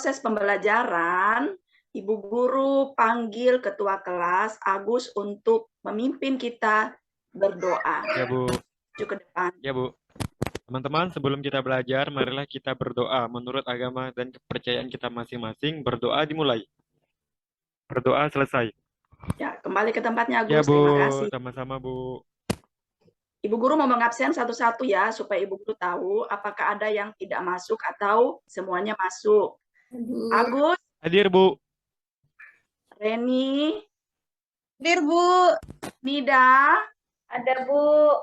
proses pembelajaran, Ibu Guru panggil Ketua Kelas Agus untuk memimpin kita berdoa. Ya, Bu. Maju ke depan. Ya, Bu. Teman-teman, sebelum kita belajar, marilah kita berdoa menurut agama dan kepercayaan kita masing-masing. Berdoa dimulai. Berdoa selesai. Ya, kembali ke tempatnya Ya, Agus. Bu. Terima kasih. Sama-sama, Bu. Ibu Guru mau mengabsen satu-satu ya, supaya Ibu Guru tahu apakah ada yang tidak masuk atau semuanya masuk. Agus, Hadir, Bu. Reni, Hadir, Bu. Nida, Ada, Bu.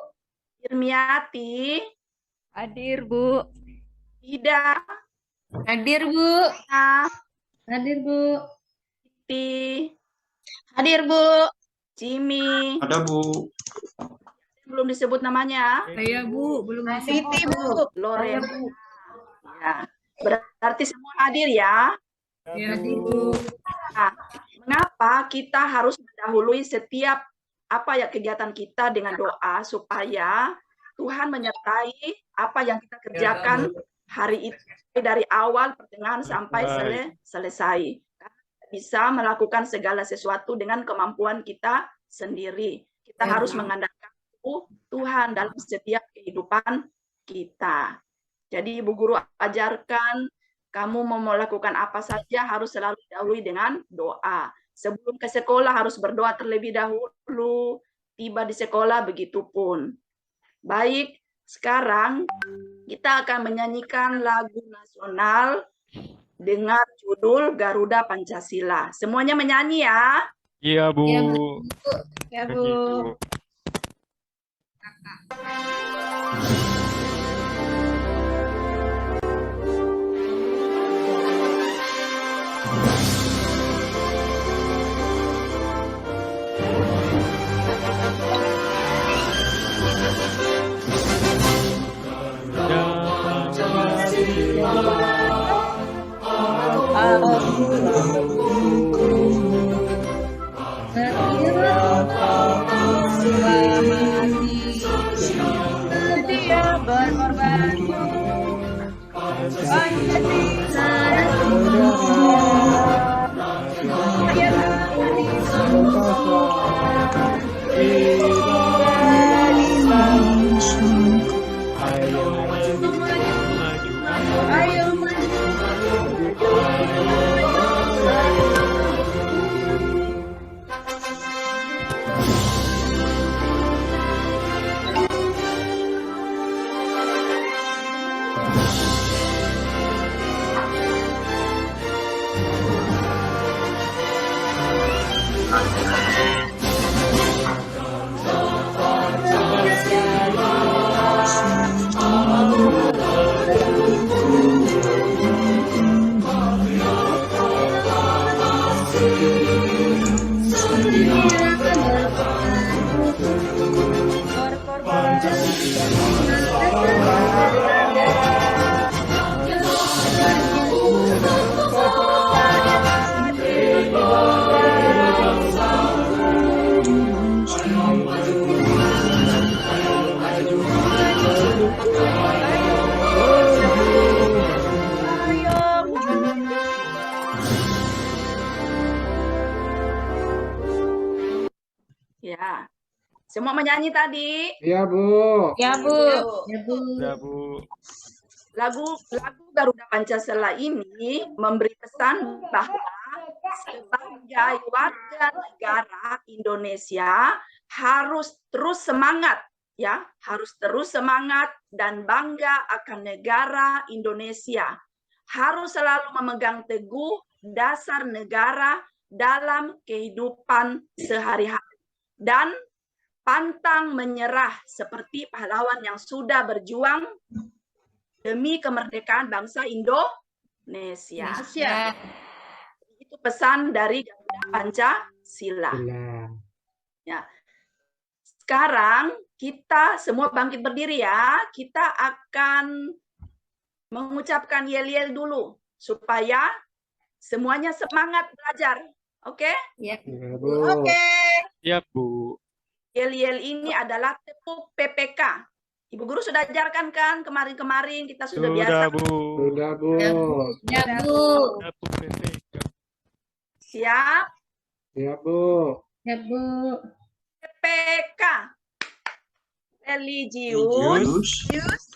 Irmiati, Hadir, Bu. Ida, Hadir, Bu. Nah, Hadir, Bu. Titi, Hadir, Bu. Jimmy, Ada, Bu. belum disebut namanya, Saya, Bu. Belum masuk. Siti, Bu. Lorena. Ya, berarti semua hadir ya. Ya, Bu. Nah, mengapa kita harus mendahului setiap kegiatan kita dengan doa supaya Tuhan menyertai apa yang kita kerjakan hari itu dari awal pertengahan sampai selesai. Kita bisa melakukan segala sesuatu dengan kemampuan kita sendiri. Kita harus mengandalkan Tuhan dalam setiap kehidupan kita. Jadi Ibu Guru ajarkan kamu mau melakukan apa saja harus selalu didahului dengan doa. Sebelum ke sekolah harus berdoa terlebih dahulu. Tiba di sekolah begitu pun. Baik, sekarang kita akan menyanyikan lagu nasional dengan judul Garuda Pancasila. Semuanya menyanyi ya. Iya, Bu. Ya, Bu. Begitu. Ya. Semua menyanyi tadi. Iya, Bu. Ya, Bu. Ya, Bu. Lagu Garuda Pancasila ini memberi pesan bahwa sebagai warga negara Indonesia harus terus semangat ya, harus terus semangat dan bangga akan negara Indonesia. Harus selalu memegang teguh dasar negara dalam kehidupan sehari-hari dan pantang menyerah seperti pahlawan yang sudah berjuang demi kemerdekaan bangsa Indonesia. Itu pesan dari Garuda Pancasila. Ya. Sekarang kita semua bangkit berdiri ya. Kita akan mengucapkan yel-yel dulu supaya semuanya semangat belajar. Oke? Ya. Bu. Oke. Siap, Bu. Yel-yel ini adalah tepuk PPK. Ibu Guru sudah ajarkan kan kemarin-kemarin kita sudah Sudah, biasa. Bu. Sudah, Bu. Ya, Bu. Sudah, Bu, PPK. Siap? Siap, Bu. Ya, Bu. PK. Religius,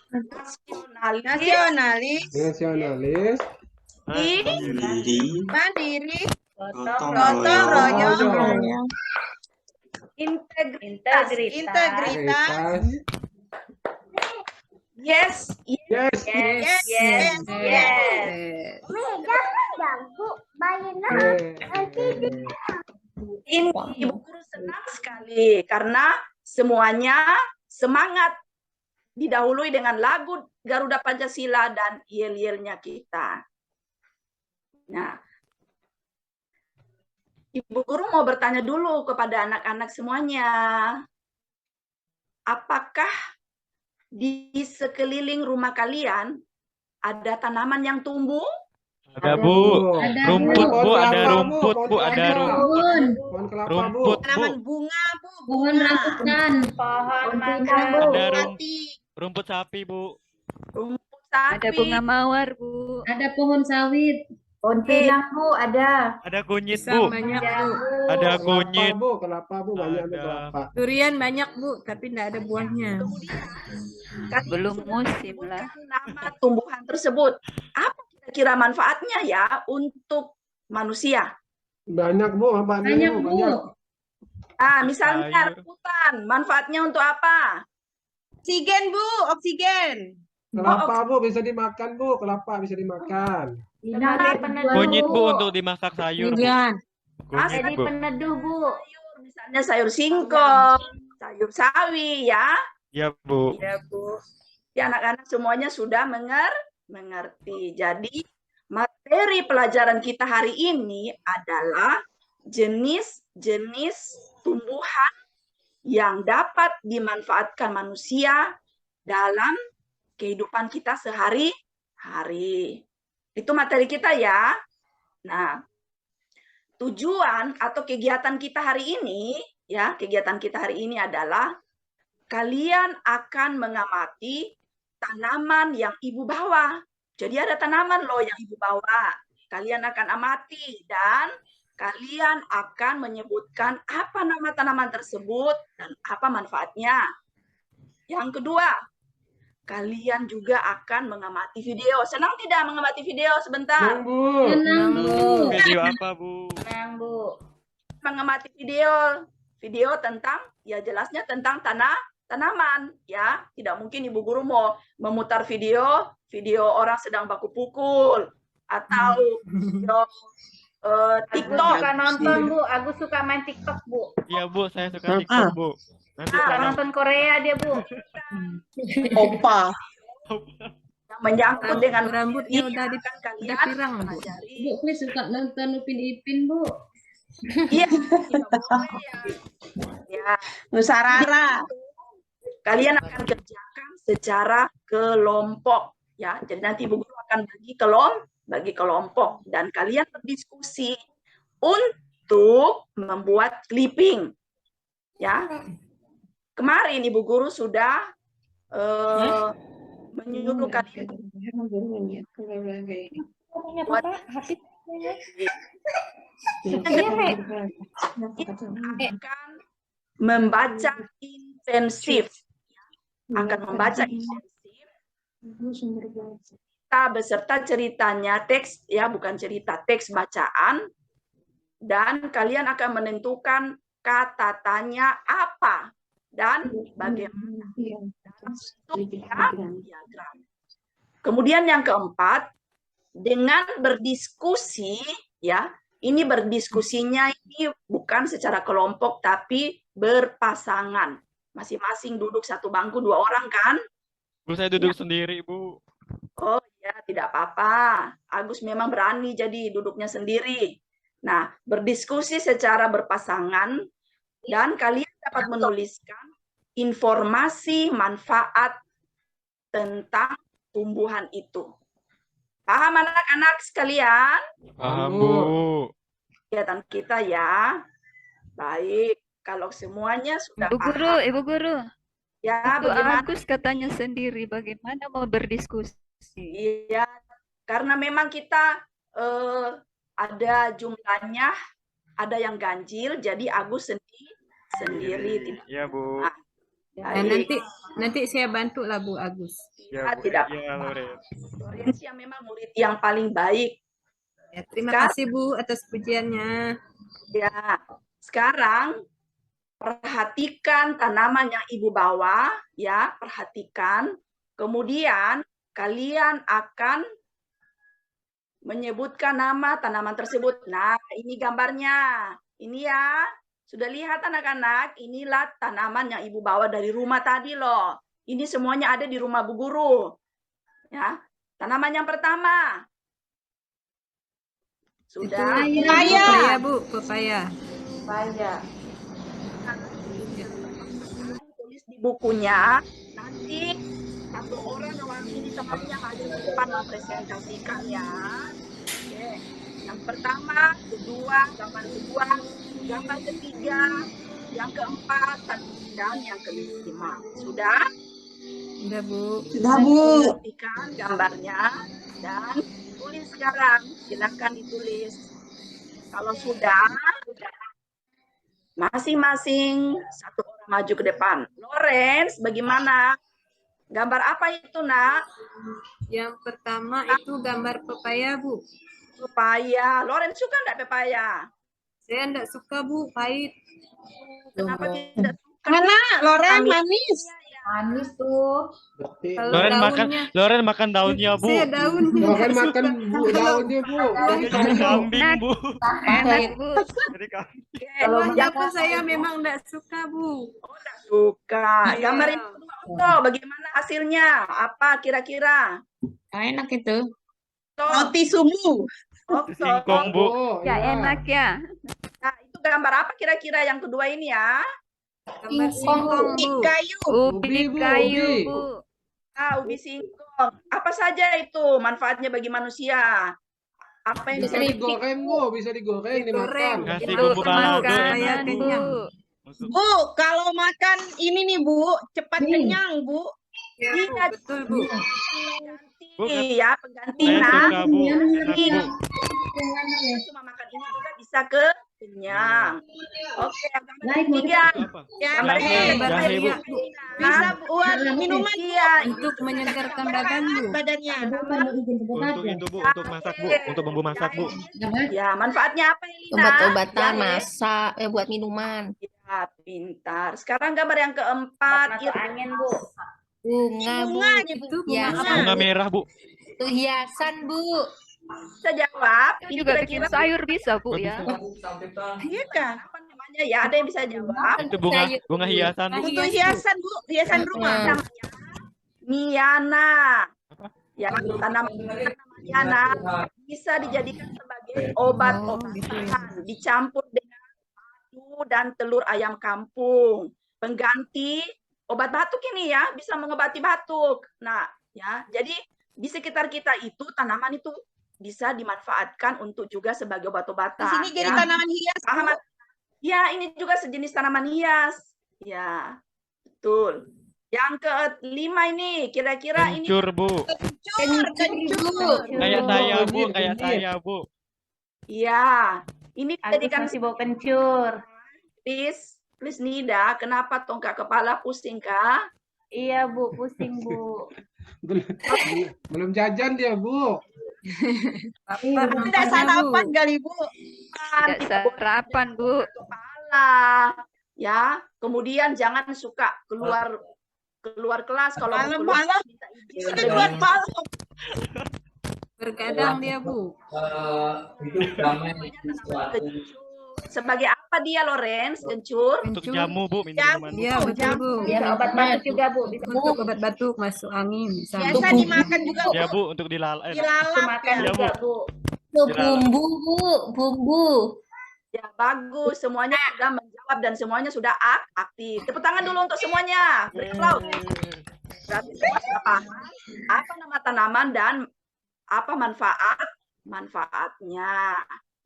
nasionalis, Nasionalis, Nasionalis, mandiri, Gotong gotong royong, integritas. integritas, Yes, yes, yes. ini Ibu Guru senang sekali karena semuanya semangat didahului dengan lagu Garuda Pancasila dan yel-yelnya kita. Nah, Ibu Guru mau bertanya dulu kepada anak-anak semuanya. Apakah di sekeliling rumah kalian ada tanaman yang tumbuh? Ada, Bu. Ada, Rumput, Bu. Bu. Ada Pohon rumput, Bu. kelapa, Ada Bu. rumput. Pohon, pohon kelapa, Bu. Rumput, Bu. tanaman bunga, Bu. Pohon rambutan, Pohon mangga, Ada melati, rumput sapi, Bu. Rumput sapi. ada bunga mawar, Bu. ada pohon sawit, Pohon pinang, Bu, ada. Ada kunyit, Pisang Bu. banyak, Ada, Bu. Bu. Ada Kelapa, kunyit. Bu. Kelapa, Bu. Banyak ada Ada. kelapa. Durian banyak, Bu, tapi tidak ada buahnya. Kemudian kalian Belum sudah musim lah. menyebutkan nama tumbuhan tersebut. Apa kira-kira manfaatnya ya untuk manusia? Banyak, Bu. Manfaatnya, banyak, Bu. Bu. Banyak. Nah, misalnya Sayur. rambutan, manfaatnya untuk apa? Oksigen, Bu, oksigen. Kelapa, Bu. Bisa dimakan, Bu. Kelapa bisa dimakan. Jadi peneduh, Kunyit, Bu, untuk dimasak sayur, Bu. Enggak. Kunyit, Jadi Bu. peneduh, Bu. Sayur, misalnya sayur singkong, sayur sawi ya. Ya, Bu. Ya, Bu. Ya, anak-anak semuanya sudah mengerti. Jadi materi pelajaran kita hari ini adalah jenis-jenis tumbuhan yang dapat dimanfaatkan manusia dalam kehidupan kita sehari-hari. Itu materi kita ya. Nah, tujuan atau kegiatan kita hari ini, ya, kegiatan kita hari ini adalah kalian akan mengamati tanaman yang Ibu bawa. Jadi ada tanaman loh yang Ibu bawa. Kalian akan amati dan kalian akan menyebutkan apa nama tanaman tersebut dan apa manfaatnya. Yang kedua, kalian juga akan mengamati video. Senang tidak mengamati video sebentar? Senang, Bu. Senang, Bu. Video apa, Bu? Tenang, Bu. Mengamati video tentang, ya jelasnya tentang tanaman, ya. Tidak mungkin Ibu Guru mau memutar video orang sedang baku pukul atau video Agus TikTok. suka nonton, Bu. Agus suka main TikTok, Bu. Iya, Bu. Saya suka TikTok, Bu. Nanti Suka saya nonton Korea dia, Bu. Opa. Yang menyangkut dengan Rambutnya materi udah yang di- akan udah kalian pirang, Bu. pelajari. Bu, saya suka nonton Upin Ipin, Bu. Iya, tidak boleh ya. Ya, Nusarara. kalian akan kerjakan secara kelompok, ya. Jadi nanti Ibu Guru akan bagi kelompok dan kalian berdiskusi untuk membuat clipping, ya. Kemarin Ibu Guru sudah menyuruh kalian buat akan membaca intensif. Kita beserta ceritanya, teks ya, bukan cerita, teks bacaan, dan kalian akan menentukan kata tanya apa dan bagaimana dalam bentuk diagram. Kemudian yang keempat, dengan berdiskusi, ya, ini berdiskusinya ini bukan secara kelompok tapi berpasangan. Masing-masing duduk satu bangku 2 orang kan? Bu, saya duduk sendiri, Bu. Oh ya, tidak apa-apa. Agus memang berani jadi duduknya sendiri. Nah, berdiskusi secara berpasangan dan kalian dapat menuliskan informasi manfaat tentang tumbuhan itu. Paham anak-anak sekalian? Paham, Bu. Kegiatan kita ya. Baik, kalau semuanya sudah Ibu Guru, paham. Ibu Guru. Ya, Itu bagaimana? Agus katanya sendiri bagaimana mau berdiskusi. Iya, karena memang kita ada jumlahnya, ada yang ganjil, jadi Agus sendiri tidak. Iya, Bu. Nah, Nah, baik. nanti saya bantu lah Bu Agus. Iya, Bu. Tidak Iya, apa-apa. Loren. Lorenz yang memang murid yang paling baik. Ya, terima Sekarang- kasih Bu atas pujiannya. Ya, sekarang perhatikan tanaman yang Ibu bawa, ya, perhatikan. Kemudian kalian akan menyebutkan nama tanaman tersebut. Nah, ini gambarnya. Ini ya. Sudah lihat anak-anak? Inilah tanaman yang Ibu bawa dari rumah tadi loh. Ini semuanya ada di rumah Bu Guru. Ya. Tanaman yang pertama. Sudah. Pepaya Bu, pepaya. Tulis di bukunya, nanti satu orang mewakili temannya maju ke depan mempresentasikan ya. Oke. Yang pertama, kedua, gambar kedua, gambar ketiga, yang keempat, dan yang kelima. Sudah? Udah Bu. Sudah Bu. Perhatikan gambarnya dan tulis sekarang. Silakan ditulis. Kalau sudah, masing-masing satu orang maju ke depan. Lorenz, bagaimana? Gambar apa itu, Nak? Yang pertama itu gambar pepaya Bu. Pepaya. Lorenz suka enggak pepaya? Saya enggak suka Bu, pahit. Kenapa tidak suka? Mana? Loren Kami- manis. Manis tuh. Berarti Kalau Loren makan, daunnya, Loren makan daunnya, Bu. saya daunnya Loren enggak makan suka. Bu daunnya Bu. Jadi kambing, Bu. Enak Bu. Jadi kambing. Kalau Buahnya pun saya memang enggak suka Bu. suka. Iya. Gambar yang kedua, Okto, bagaimana hasilnya? Apa kira-kira? Enak itu. Okto, Roti sumu. Okto. Singkong, Bu. Ya enak ya. Nah, itu gambar apa kira-kira yang kedua ini ya? Gambar singkong Bu. Kayu. Ubi Bu, kayu ubi. Bu. Ah, ubi singkong. Apa saja itu manfaatnya bagi manusia? Apa yang Bisa bisa digoreng Bu, bisa digoreng, Digoreng. dimakan. Kasih Itu bumbu balado makan enak, saya Bu. kenyang. Masuk. Bu, kalau makan ini nih Bu, cepat kenyang Bu. Ya Bu, Iya. betul Bu. Bu, pengganti ya, pengganti saya nah. suka, Bu. Enak, Bu. Cuma makan ini juga bisa kenyang. Oke, gambar ketiga. Itu apa? Ya, Jahe, Gambar jahe, Bu. ria Bu. Bisa buat minuman Iya, Untuk menyegarkan badan Bu. badannya. Untuk itu, Bu. Untuk masak, Bu. Untuk bumbu masak, Bu. ya, manfaatnya apa Elina? Obat-obatan, Jahe. masak, buat minuman. Ya, pintar. Sekarang gambar yang keempat. Masuk angin, Bu. Bunga, Bu. Bunga aja Bu. Itu Ya, bunga Bunga apa? merah, Bu. Itu hiasan, Bu. Bisa jawab. Itu Ini juga bikin kira-kira sayur bisa Bu Oh, ya. Iya kah? apa namanya ya? Ada yang bisa jawab? Itu bunga hiasan, Bu. Untuk hiasan Bu, hiasan rumah. Namanya Miana. Apa? Ya, tanaman Miana bisa dijadikan sebagai obat-obatan, dicampur dengan madu dan telur ayam kampung. Pengganti obat batuk ini ya, bisa mengobati batuk. Nah, ya, jadi di sekitar kita itu tanaman itu bisa dimanfaatkan untuk juga sebagai Di obat-obatan. sini jadi ya. tanaman hias. Bu. Paham? Ya, ini juga sejenis tanaman hias. Ya, betul. Yang kelima ini, kira-kira ini Kencur, Bu. Kencur. Kayak saya, Bu. Kencur. Kayak saya, Bu. iya, ini Agus dijadikan masih bawa kencur. please Nida, kenapa tongkat kepala pusing kah? Iya, Bu. Pusing, Bu. Belum jajan dia Bu. Lapar Tidak nampaknya, Bu. sarapan kali Bu. Tidak sarapan Bu. Kepala, ya. Kemudian jangan suka keluar kelas kalau mau keluar Malam-malam minta izin sudah lebih. keluar malam. Bergadang dia Bu. Sebagai apa dia Lorenz, kencur? Untuk Kencur. jamu, Bu. Jamu. Minuman. Iya betul Bu. Biar obat batuk juga, Bu. Bisa Untuk obat batuk masuk angin bisa. Biasa dimakan juga Bu. Ya, Bu. Untuk dilalap. Dilalap makan ya. Ya, juga, Bu. Itu bumbu, Bu. Bumbu. Ya bagus, semuanya sudah menjawab dan semuanya sudah aktif. Tepuk tangan dulu untuk semuanya. Beri aplaus. Berarti semua sudah paham apa nama tanaman dan apa manfaatnya.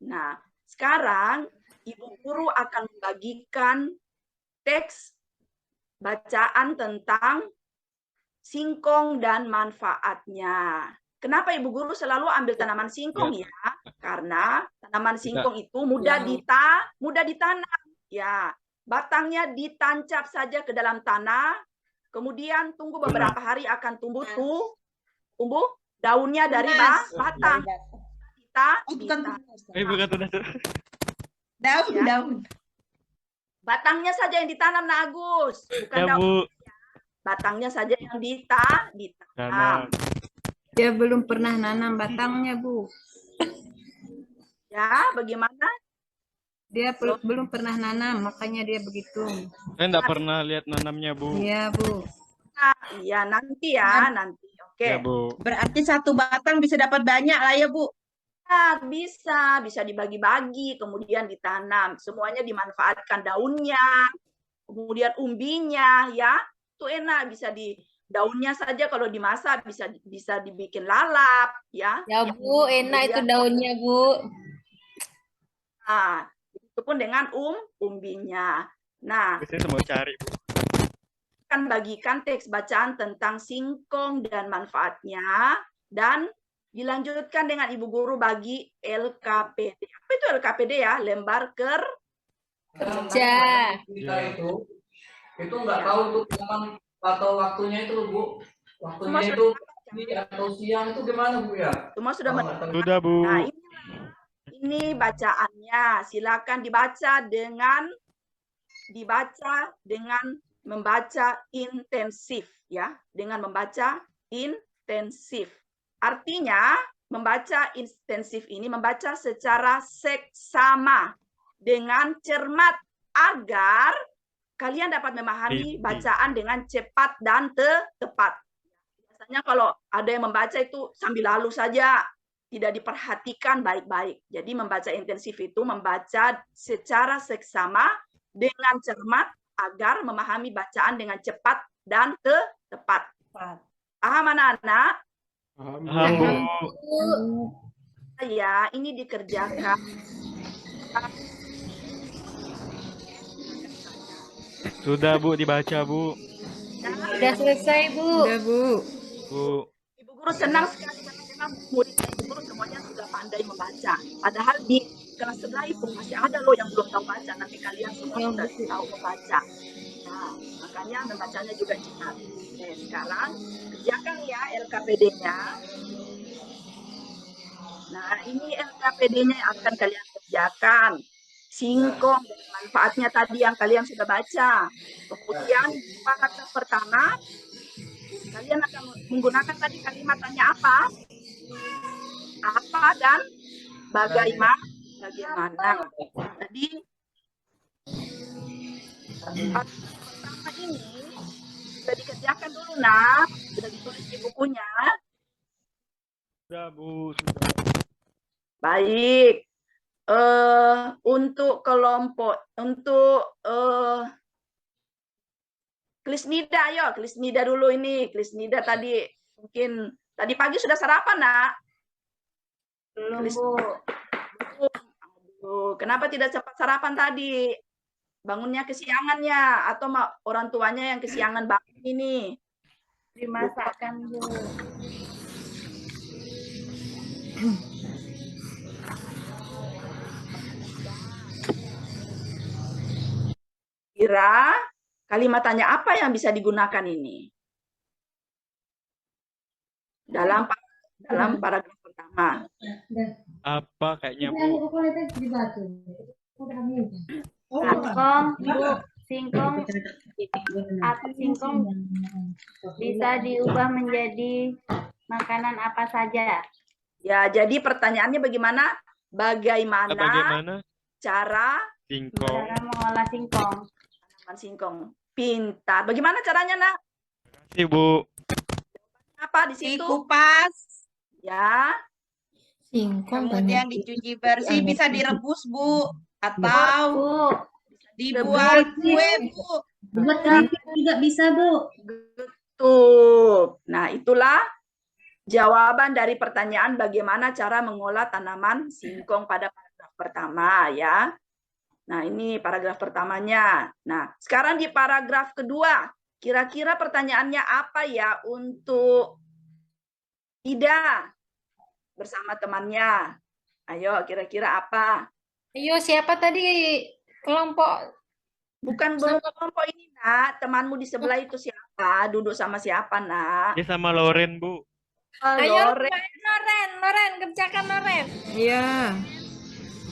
Nah, sekarang Ibu Guru akan membagikan teks bacaan tentang singkong dan manfaatnya. Kenapa Ibu Guru selalu ambil tanaman singkong ya? Karena tanaman singkong itu mudah ditanam. Ya, batangnya ditancap saja ke dalam tanah, kemudian tunggu beberapa hari akan tumbuh daunnya dari batang. Daun. Batangnya saja yang ditanam, Nak Agus, bukan Ya, daun. Bu. Batangnya saja yang ditanam. Tanam. Dia belum pernah nanam batangnya, Bu. Ya, bagaimana? Dia belum pernah nanam, makanya dia begitu. Saya enggak pernah lihat nanamnya, Bu. Iya, Bu. Iya, nanti ya, nanti. Oke. Ya, Bu. Berarti satu batang bisa dapat banyak lah ya, Bu. Nah, bisa dibagi-bagi, kemudian ditanam. Semuanya dimanfaatkan, daunnya, kemudian umbinya, ya. Itu enak, bisa daunnya saja kalau dimasak bisa dibikin lalap, ya. Ya Bu, enak itu daunnya Bu. Nah, itu pun dengan umbinya. Nah, Saya mau cari, Bu. akan bagikan teks bacaan tentang singkong dan manfaatnya, dan dilanjutkan dengan Ibu Guru bagi LKPD. Apa itu LKPD ya? Lembar Kerja. Kita itu nggak tahu tuh kapan atau waktunya itu, Bu. Waktunya itu pagi atau siang itu gimana, Bu ya? Semua sudah Sudah, Bu. Nah, ini bacaannya. Silakan dibaca dengan membaca intensif, ya. Dengan membaca intensif. Artinya, membaca intensif ini membaca secara seksama dengan cermat agar kalian dapat memahami bacaan dengan cepat dan tepat. Biasanya kalau ada yang membaca itu sambil lalu saja, tidak diperhatikan baik-baik. Jadi membaca intensif itu membaca secara seksama dengan cermat agar memahami bacaan dengan cepat dan tepat. Paham anak-anak? Paham, Bu. Ya, ini dikerjakan. Sudah, Bu, dibaca, Bu. Udah selesai Bu. Udah, Bu. Bu. Ibu Guru senang sekali karena memang murid Ibu Guru semuanya sudah pandai membaca. Padahal di kelas sebelah itu masih ada loh yang belum tahu baca. Nanti kalian semua sudah tahu membaca. Nah, makanya membacanya juga cepat. Oke, sekarang kerjakan ya LKPD-nya. Nah, ini LKPD-nya yang akan kalian kerjakan. Singkong dan manfaatnya tadi yang kalian sudah baca. Kemudian paragraf pertama, kalian akan menggunakan tadi kalimat tanya apa? Apa dan bagaimana. Jadi, pertama ini sudah dikerjakan dulu, nak. Sudah ditulis di bukunya. Sudah, Bu. Sudah. Baik. Untuk kelompok, untuk Krisnida, ayo Krisnida dulu ini. Krisnida tadi mungkin tadi pagi sudah sarapan, nak? Belum, Bu. Aduh, kenapa tidak cepat sarapan tadi? Bangunnya kesiangannya atau orang tuanya yang kesiangan bangun ini? Dimasakkan, Bu. Kira kalimat tanya apa yang bisa digunakan ini? Dalam paragraf pertama. Apa kayaknya, Bu? Singkong, Bu. Singkong atau singkong bisa diubah menjadi makanan apa saja. Ya, jadi pertanyaannya bagaimana? Bagaimana cara singkong mengolah singkong? tanaman singkong? Pintar. Bagaimana caranya, nak? Terima kasih, Bu. Apa di situ? Dikupas, Ya. Singkong kemudian dicuci bersih, bisa direbus, Bu. Atau Bu, dibuat kue, Bu. buat keripik juga bisa Bu. Betul. Nah, itulah jawaban dari pertanyaan bagaimana cara mengolah tanaman singkong pada paragraf pertama, ya. Nah, ini paragraf pertamanya. Nah, sekarang di paragraf kedua, kira-kira pertanyaannya apa ya untuk Ida bersama temannya? Ayo, kira-kira apa? Ayo, siapa tadi kelompok? Bukan belum kelompok ini, Nak. Temanmu di sebelah itu siapa? Duduk sama siapa, Nak? Dia sama Loren, Bu. Ayo, Loren. Loren, kerjakan Loren. Iya.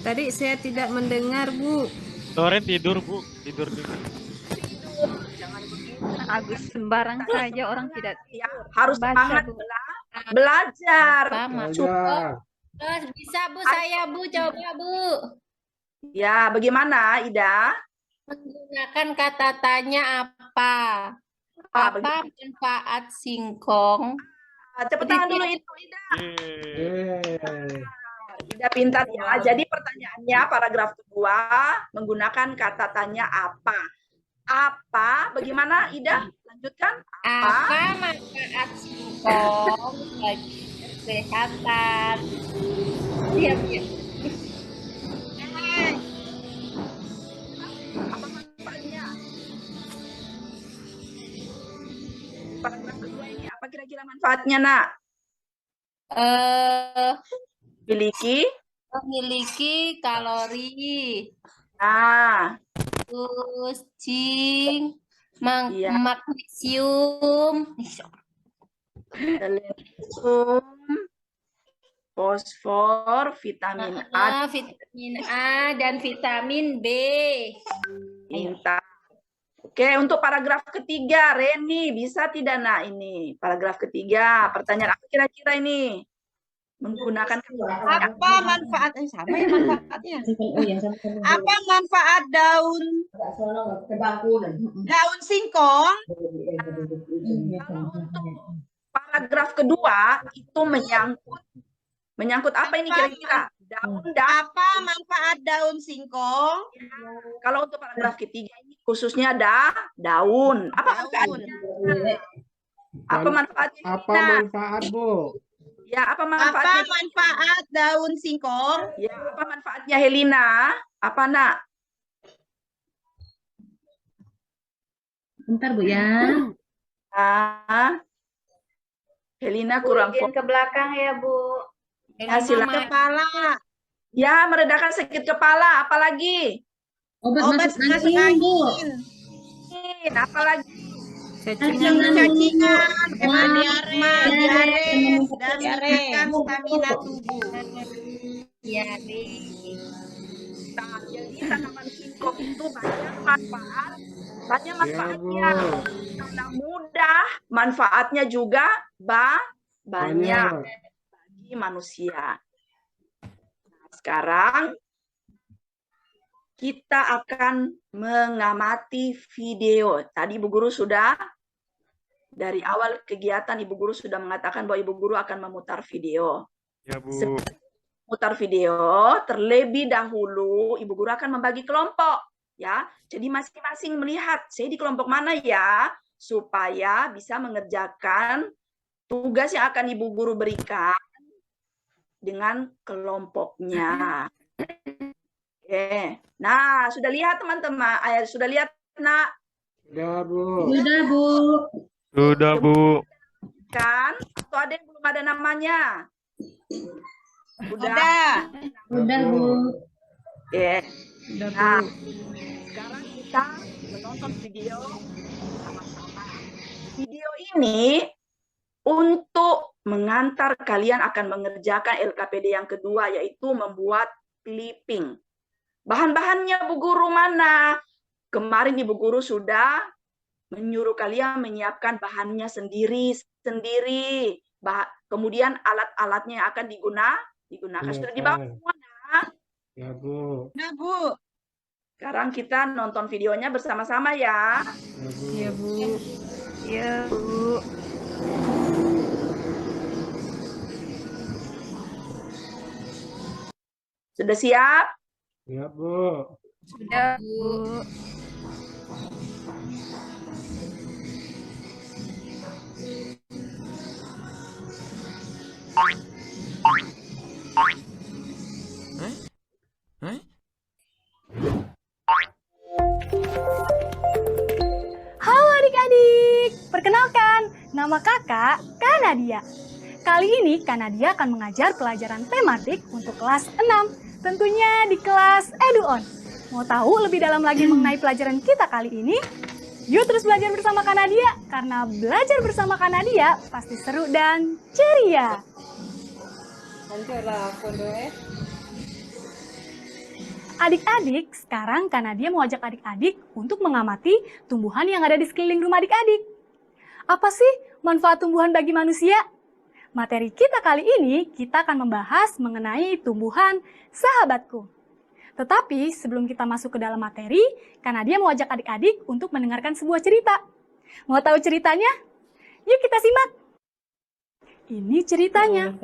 Tadi saya tidak mendengar, Bu. Loren tidur, Bu. Tidur dulu. Agus sembarang saja orang tidak Ya, harus baca, semangat Bu. belajar. Belajar. Bisa Bu, saya Bu, coba Bu. Ya, bagaimana, Ida? Menggunakan kata tanya apa? Apa manfaat singkong? Tepuk tangan dulu itu, Ida. Yeay. Ida pintar ya. Jadi pertanyaannya paragraf kedua menggunakan kata tanya apa? Apa? Bagaimana, Ida? Lanjutkan. Apa manfaat singkong bagi kesehatan? Diam. Apa manfaatnya? Paragraf kedua ini apa kira-kira manfaatnya, Nak? Memiliki kalori, Nah, terus zinc, Iya. magnesium, selenium, fosfor, vitamin A, vitamin A dan vitamin B. Pintar. Oke, untuk paragraf ketiga, Reni, bisa tidak, Nak, ini? Paragraf ketiga, pertanyaan apa kira-kira ini? Menggunakan Apa manfaatnya? Sama ya manfaatnya. Apa manfaat daun singkong? Kalau untuk paragraf kedua, itu menyangkut apa ini kira-kira? Daun. Apa manfaat daun singkong? Kalau untuk paragraf ketiga ini khususnya daun. Apa manfaatnya? Apa manfaatnya? Apa Nah, manfaat, Bu? ya, apa Apa manfaatnya? manfaat daun singkong? Ya, apa manfaatnya, Helina? Apa, Nak? Bentar Bu ya. Ah, Helina kurang Izin ke belakang ya, Bu. Ya, silakan. Kepala. Ya, meredakan sakit kepala. Apalagi? Obat masuk angin. Apalagi? Cacingan, diare, dan meningkatkan stamina tubuh. Nah, jadi tanaman singkong itu banyak manfaatnya. Karena mudah, manfaatnya juga banyak bagi manusia. Nah, sekarang kita akan mengamati video. Tadi Ibu Guru sudah, dari awal kegiatan Ibu Guru sudah mengatakan bahwa Ibu Guru akan memutar video. Ya, Bu. Mutar video, terlebih dahulu Ibu Guru akan membagi kelompok. Ya, jadi masing-masing melihat saya di kelompok mana ya, supaya bisa mengerjakan tugas yang akan Ibu Guru berikan dengan kelompoknya. Oke. Nah, sudah lihat teman-teman? Sudah lihat, Nak? Sudah, Bu. Sudah Bu. Sudah, Bu. Kan? Atau ada yang belum ada namanya? Udah. Udah Bu. Oke. Nah, sekarang kita menonton video sama-sama. Video ini untuk mengantar kalian akan mengerjakan LKPD yang kedua, yaitu membuat clipping. Bahan-bahannya Bu Guru mana? Kemarin Ibu Guru sudah menyuruh kalian menyiapkan bahannya sendiri. Kemudian alat-alatnya yang akan digunakan. Sudah dibawa semua, Nak? Ya, Bu. Nah, Bu. Sekarang kita nonton videonya bersama-sama ya. Ya, Bu. Ya, Bu. Sudah siap? Ya, Bu. Sudah, Bu. Nama kakak Kanadia. Kali ini Kanadia akan mengajar pelajaran tematik untuk kelas 6, tentunya di kelas EduOn. Mau tahu lebih dalam lagi mengenai pelajaran kita kali ini? Yuk terus belajar bersama Kanadia, karena belajar bersama Kanadia pasti seru dan ceria. Adik-adik, sekarang Kanadia mau ajak adik-adik untuk mengamati tumbuhan yang ada di sekeliling rumah adik-adik. Apa sih manfaat tumbuhan bagi manusia? Materi kita kali ini, kita akan membahas mengenai tumbuhan sahabatku. Tetapi sebelum kita masuk ke dalam materi, Kanadia mau ajak adik-adik untuk mendengarkan sebuah cerita. Mau tahu ceritanya? Yuk kita simak. Ini ceritanya.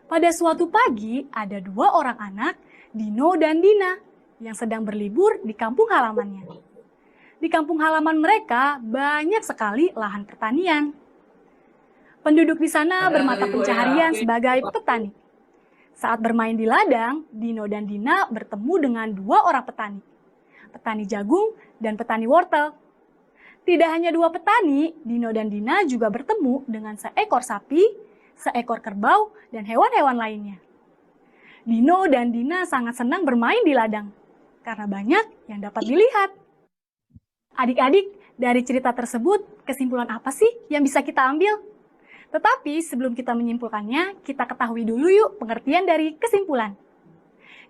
Pada suatu pagi, ada dua orang anak, Dino dan Dina, yang sedang berlibur di kampung halamannya. Di kampung halaman mereka banyak sekali lahan pertanian. Penduduk di sana bermata pencaharian sebagai petani. Saat bermain di ladang, Dino dan Dina bertemu dengan dua orang petani. Petani jagung dan petani wortel. Tidak hanya dua petani, Dino dan Dina juga bertemu dengan seekor sapi, seekor kerbau, dan hewan-hewan lainnya. Dino dan Dina sangat senang bermain di ladang, karena banyak yang dapat dilihat. Adik-adik, dari cerita tersebut, kesimpulan apa sih yang bisa kita ambil? Tetapi sebelum kita menyimpulkannya, kita ketahui dulu yuk pengertian dari kesimpulan.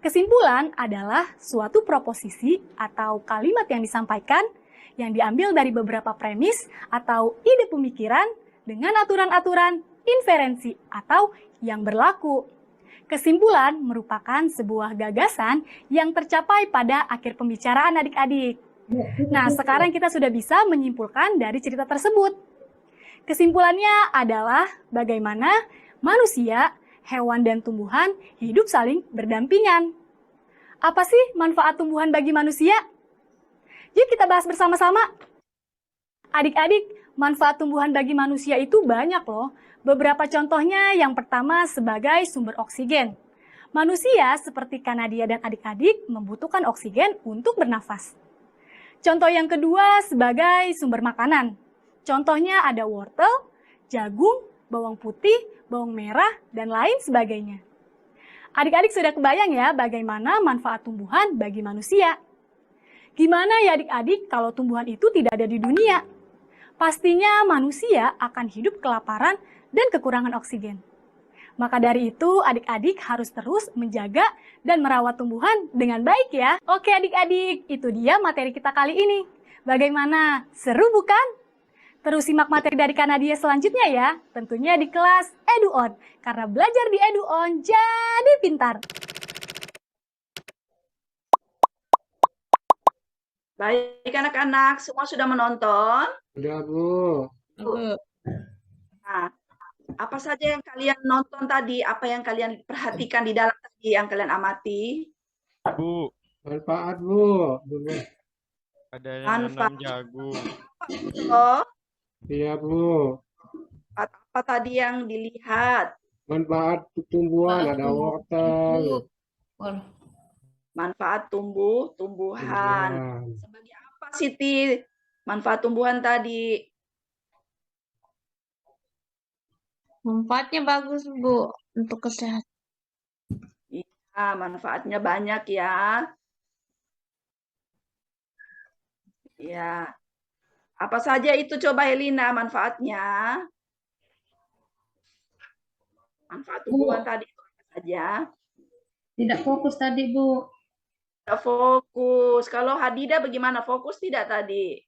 Kesimpulan adalah suatu proposisi atau kalimat yang disampaikan yang diambil dari beberapa premis atau ide pemikiran dengan aturan-aturan inferensi atau yang berlaku. Kesimpulan merupakan sebuah gagasan yang tercapai pada akhir pembicaraan adik-adik. Nah, sekarang kita sudah bisa menyimpulkan dari cerita tersebut. Kesimpulannya adalah bagaimana manusia, hewan, dan tumbuhan hidup saling berdampingan. Apa sih manfaat tumbuhan bagi manusia? Yuk kita bahas bersama-sama. Adik-adik, manfaat tumbuhan bagi manusia itu banyak loh. Beberapa contohnya, yang pertama sebagai sumber oksigen. Manusia seperti Kanadia dan adik-adik membutuhkan oksigen untuk bernafas. Contoh yang kedua sebagai sumber makanan. Contohnya ada wortel, jagung, bawang putih, bawang merah, dan lain sebagainya. Adik-adik sudah kebayang ya bagaimana manfaat tumbuhan bagi manusia. Gimana ya adik-adik kalau tumbuhan itu tidak ada di dunia? Pastinya manusia akan hidup kelaparan dan kekurangan oksigen. Maka dari itu adik-adik harus terus menjaga dan merawat tumbuhan dengan baik ya. Oke adik-adik, itu dia materi kita kali ini. Bagaimana? Seru bukan? Terus simak materi dari Kanadia selanjutnya ya, tentunya di kelas EduOn. Karena belajar di EduOn jadi pintar. Baik anak-anak, semua sudah menonton? Udah, Bu. Nah, apa saja yang kalian nonton tadi? Apa yang kalian perhatikan di dalam tadi yang kalian amati? Bu, Manfaat, Bu. ada yang nanam Manfaat. jagung. Oh, Iya, Bu. apa tadi yang dilihat? Manfaat tumbuhan, ada wortel. Manfaat tumbuhan. Tumbuhan. Sebagai apa Siti manfaat tumbuhan tadi? Manfaatnya bagus, Bu, untuk kesehatan. Iya, manfaatnya banyak ya. Ya. Apa saja itu coba Elina manfaatnya? Manfaat tumbuhan tadi itu apa saja? Tidak fokus tadi, Bu. Tidak fokus. Kalau Hadida bagaimana? Fokus tidak tadi?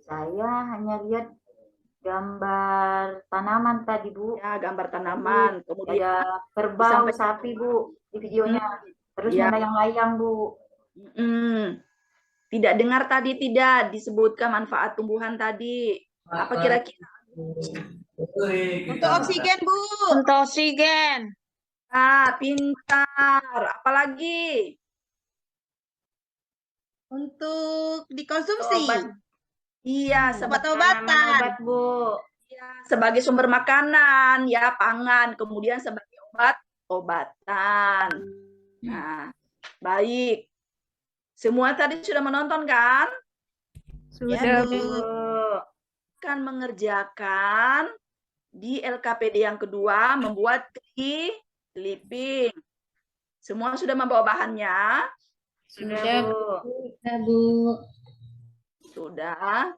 Saya hanya lihat gambar tanaman tadi, Bu. Ya, gambar tanaman. Kemudian Ada kerbau, sapi, Bu, di videonya. Terus Ya. melayang-layang, Bu. Tidak dengar tadi, tidak disebutkan manfaat tumbuhan tadi. Apa kira-kira? Untuk oksigen, Bu. Untuk oksigen. Ah, pintar. Apalagi? Untuk dikonsumsi. Obat. Iya, sebagai Obat-obatan. Obat, Bu. ya, sebagai sumber makanan, ya, pangan. Kemudian sebagai obat-obatan. Nah, baik. Semua tadi sudah menonton kan? Sudah, Bu. Bu. akan mengerjakan di LKPD yang kedua membuat clipping. Semua sudah membawa bahannya? Sudah, Bu. Sudah, Bu. Sudah.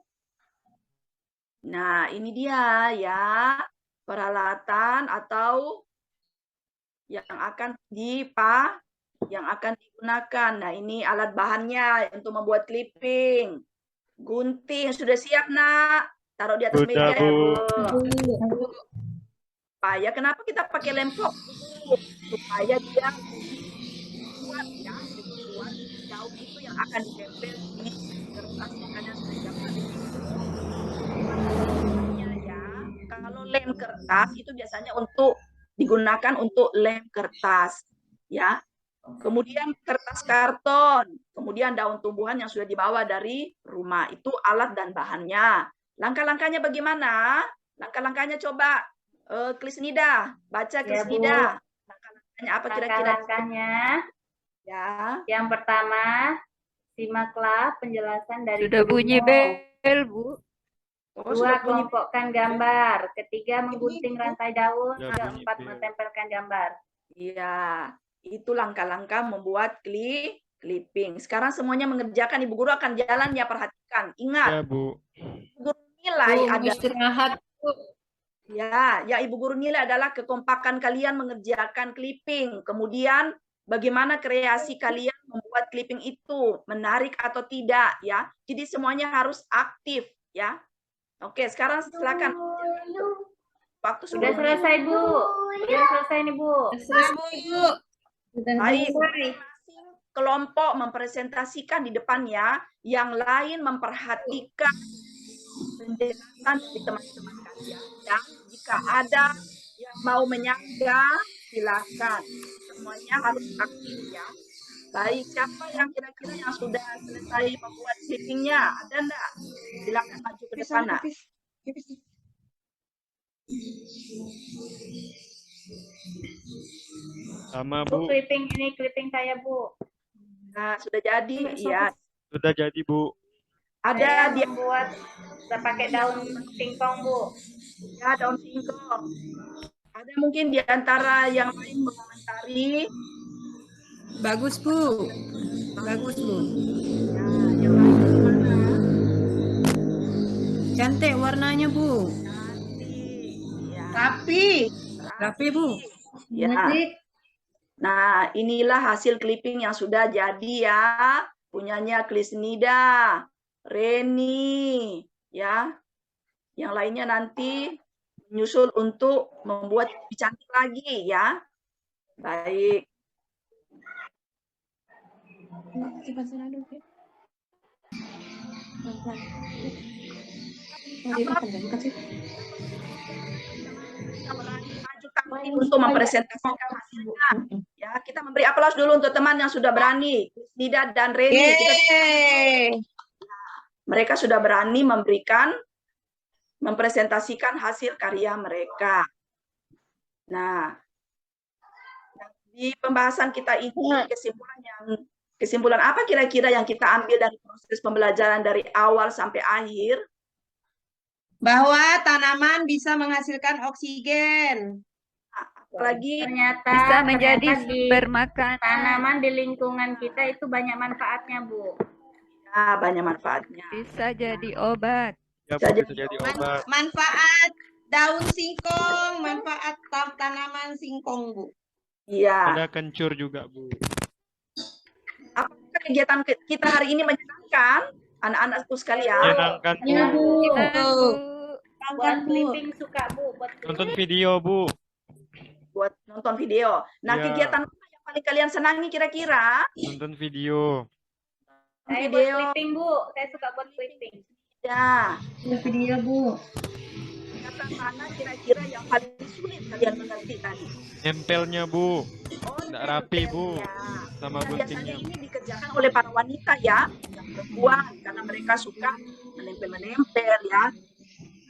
Nah, ini dia ya peralatan atau yang akan digunakan. Nah, ini alat bahannya untuk membuat clipping. Gunting sudah siap, Nak? Taruh di atas Sudah, meja ya, Bu. Bu. Supaya kenapa kita pakai lem fox? Supaya dia kuat ya, kuat daun itu yang akan ditempel di kertas makanan sudah ya. Kalau lem kertas itu biasanya digunakan untuk lem kertas ya. Kemudian kertas karton, kemudian daun tumbuhan yang sudah dibawa dari rumah. Itu alat dan bahannya. Langkah-langkahnya bagaimana? Langkah-langkahnya coba Krisnida, baca Krisnida. Langkah-langkahnya apa kira-kira? Langkah-langkahnya, Ya. yang pertama, simaklah penjelasan dari Sudah bunyi gurumu. bel, Bu. Oh, Dua, sudah bunyi. kelompokkan gambar. Ketiga, menggunting rantai daun. Sudah bunyi Keempat, bel. menempelkan gambar. Iya, itu langkah-langkah membuat clipping. Sekarang semuanya mengerjakan, Ibu Guru akan jalan ya, perhatikan. Ingat, Ya, Bu. Ibu Guru nilai ada istirahat. ya Ibu Guru nilai adalah kekompakan kalian mengerjakan clipping. Kemudian bagaimana kreasi kalian membuat clipping itu, menarik atau tidak ya. Jadi semuanya harus aktif ya. Oke, sekarang silakan. Waktu Sudah 10 menit. selesai, Bu. Sudah selesai nih, Bu. Baik, masing-masing kelompok mempresentasikan di depannya, yang lain memperhatikan penjelasan dari teman-teman kalian. Dan jika ada yang mau menyangga, silakan. Semuanya harus aktif ya. Baik, siapa yang kira-kira yang sudah selesai membuat clippingnya? Ada enggak? Silakan maju ke depan, Nak. Sama, Bu, Bu. clipping saya, Bu. Nah, sudah jadi ya. Sudah jadi, Bu. Ada Saya dia membuat pakai daun singkong, Bu. ya, daun singkong. Ada mungkin di antara yang lain mengomentari. Bagus, Bu. Bagus, Bu. Ya, yang lain gimana? Cantik warnanya, Bu. Ya. Rapi, Bu. Ya. Nah, inilah hasil clipping yang sudah jadi ya. Punyanya Krisnida, Reni, ya. Yang lainnya nanti menyusul untuk membuat lebih cantik lagi ya. Baik. Untuk mempresentasikan hasilnya. Ya, kita memberi aplaus dulu untuk teman yang sudah berani, Nida dan Reni. Mereka sudah berani mempresentasikan hasil karya mereka. Nah, di pembahasan kita ini kesimpulan apa kira-kira yang kita ambil dari proses pembelajaran dari awal sampai akhir? Bahwa tanaman bisa menghasilkan oksigen. Apalagi Ternyata Bisa menjadi ternyata di sumber makanan. tanaman di lingkungan kita itu banyak manfaatnya, Bu. ya, banyak manfaatnya. Bisa jadi obat. Ya, Bu, bisa jadi obat. Manfaat daun singkong, manfaat tanaman singkong, Bu. Iya. Ada kencur juga, Bu. Apakah kegiatan kita hari ini menyenangkan anak-anakku sekalian? Menyenangkan, Bu. Ya, Bu. Buat clipping suka, Bu. Buat Nonton video, Bu. Buat nonton video. Nah, Iya. kegiatan apa yang paling kalian senangi kira-kira? Nonton video. saya buat Video. clipping, Bu. Saya suka buat clipping. Ya. Video, Bu. Kegiatan mana kira-kira yang paling sulit kalian mengerti tadi? Nempelnya, Bu. Oh, Nggak rapi, Bu. ya. Sama Nah, biasanya guntingnya. ini dikerjakan oleh para wanita ya, yang perempuan, karena mereka suka menempel-menempel ya.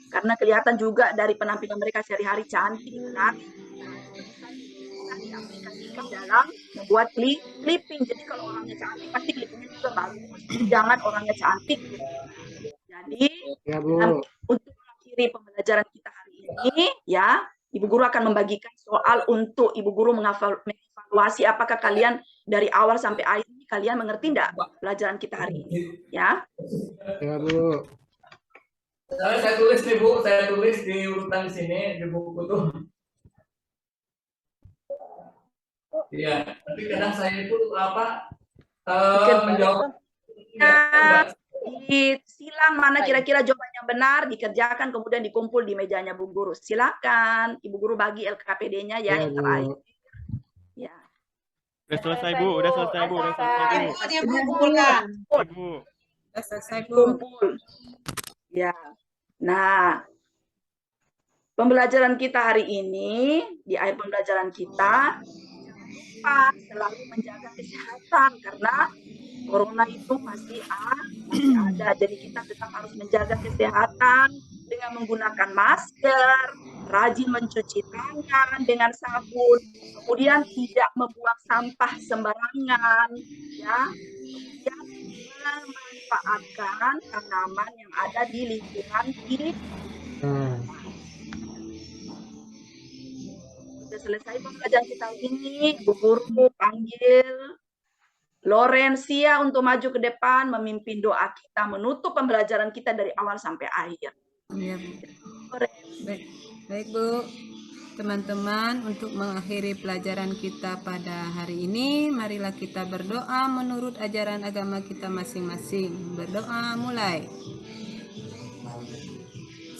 Karena kelihatan juga dari penampilan mereka sehari-hari cantik, menarik. Bisa diaplikasikan dalam membuat clipping. Jadi kalau orangnya cantik, pasti clippingnya juga bagus. Jangan orangnya cantik. Jadi Ya, Bu. untuk mengakhiri pembelajaran kita hari ini, ya, Ibu Guru akan membagikan soal untuk Ibu Guru mengevaluasi apakah kalian dari awal sampai akhir ini kalian mengerti enggak pelajaran kita hari ini, ya. Ya, Bu. Saya tulis nih Bu, saya tulis di urutan sini di buku tuh. Iya, tapi kadang saya itu menjawab. Di silang mana kira-kira jawaban yang benar dikerjakan kemudian dikumpul di mejanya Bu Guru. Silakan Ibu Guru bagi LKPD-nya ya, yang terakhir. Ya. Udah selesai Bu, udah selesai Bu, udah selesai Bu. Bu. Udah selesai Bu. Kumpul. Ya. Nah, pembelajaran kita hari ini, di akhir pembelajaran kita, selalu menjaga kesehatan karena corona itu masih ada. Jadi kita tetap harus menjaga kesehatan dengan menggunakan masker, rajin mencuci tangan dengan sabun, kemudian tidak membuang sampah sembarangan, ya. Kemudian memanfaatkan tanaman yang ada di lingkungan kita. Sudah selesai pembelajaran kita ini, Bu Guru panggil Lorencia untuk maju ke depan memimpin doa kita menutup pembelajaran kita dari awal sampai akhir. Iya, Bu. Baik, Bu. Teman-teman, untuk mengakhiri pelajaran kita pada hari ini, marilah kita berdoa menurut ajaran agama kita masing-masing. Berdoa mulai.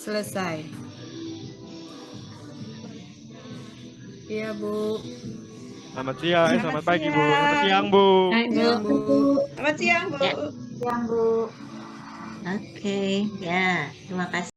Selesai. Iya, Bu. Selamat siang, selamat pagi Bu. Selamat siang Bu. Iya, Bu. Selamat siang, Bu. Yang Bu. Oke, ya, terima kasih.